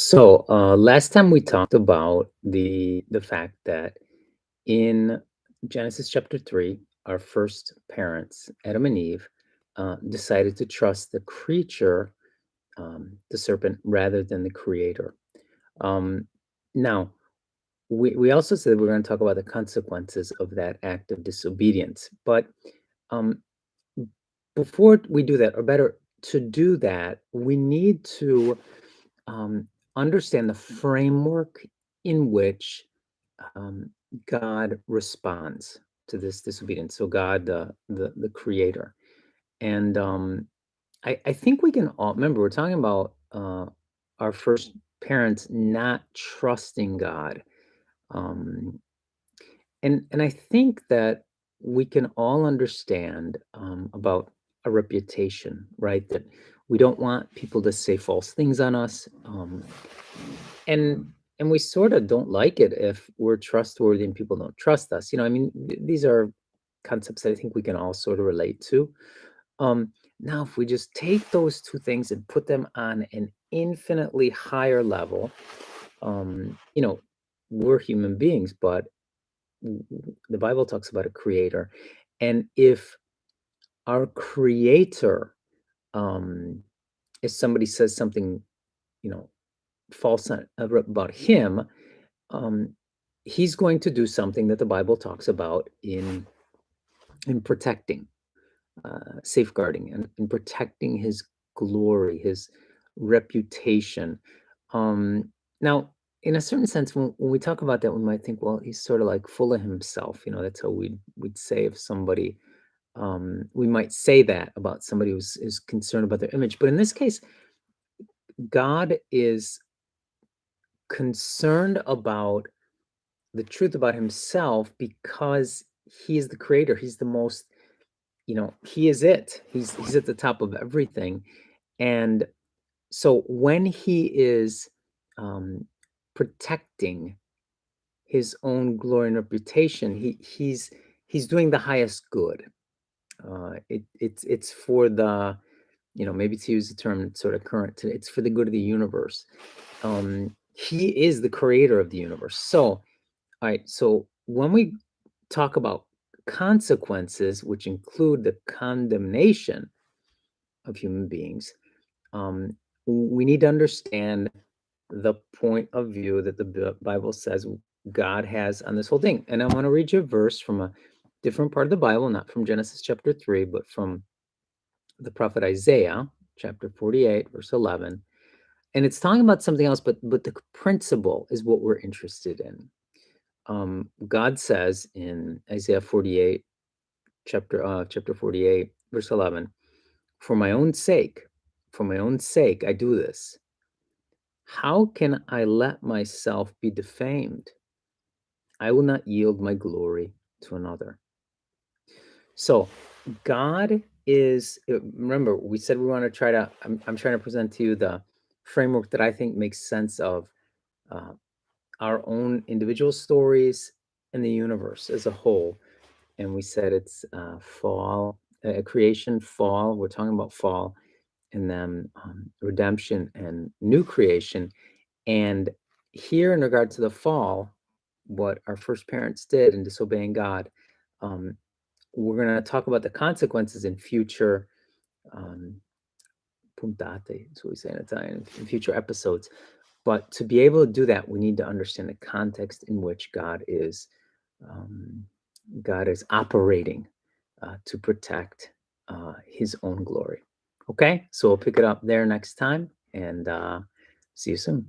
So last time we talked about the fact that in Genesis chapter 3, our first parents, Adam and Eve, decided to trust the creature, the serpent, rather than the creator. Um, Now, we also said we're going to talk about the consequences of that act of disobedience. But um, before we do that, or better, to do that, we need to um, understand the framework in which um, God responds to this disobedience. So God, the Creator, and I think we can all remember we're talking about our first parents not trusting God, um, and I think that we can all understand about a reputation, right? That we don't want people to say false things on us. And we sort of don't like it if we're trustworthy and people don't trust us. I mean, these are concepts that I think we can all sort of relate to. Now, if we just take those two things and put them on an infinitely higher level, you know, we're human beings, but the Bible talks about a creator. And if our creator, um, if somebody says something, you know, false about him, um, he's going to do something that the Bible talks about in protecting, safeguarding, and in protecting his glory, his reputation. Now, in a certain sense, when we talk about that, we might think, well, he's sort of like full of himself. That's how we'd say if somebody. We might say that about somebody who's is concerned about their image, but in this case, God is concerned about the truth about himself because he is the creator. He's the most, he is it. He's at the top of everything. And so when he is protecting his own glory and reputation, he's doing the highest good. It's for the, maybe to use the term sort of current, it's for the good of the universe. He is the creator of the universe. So, all right. So when we talk about consequences, which include the condemnation of human beings, we need to understand the point of view that the Bible says God has on this whole thing. And I want to read you a verse from a different part of the Bible, not from Genesis chapter 3, but from the prophet Isaiah, chapter 48, verse 11. And it's talking about something else, but the principle is what we're interested in. God says in Isaiah 48, chapter 48, verse 11, for my own sake, I do this. How can I let myself be defamed? I will not yield my glory to another. So God is, remember, we said we want to try to, I'm trying to present to you the framework that I think makes sense of uh, our own individual stories and the universe as a whole. And we said it's fall, creation, fall. We're talking about fall, and then redemption and new creation. And here, in regard to the fall, what our first parents did in disobeying God, um, we're going to talk about the consequences in future puntate, so we say in Italian, in future episodes. But to be able to do that, we need to understand the context in which um, God is operating to protect His own glory. Okay, so we'll pick it up there next time, and see you soon.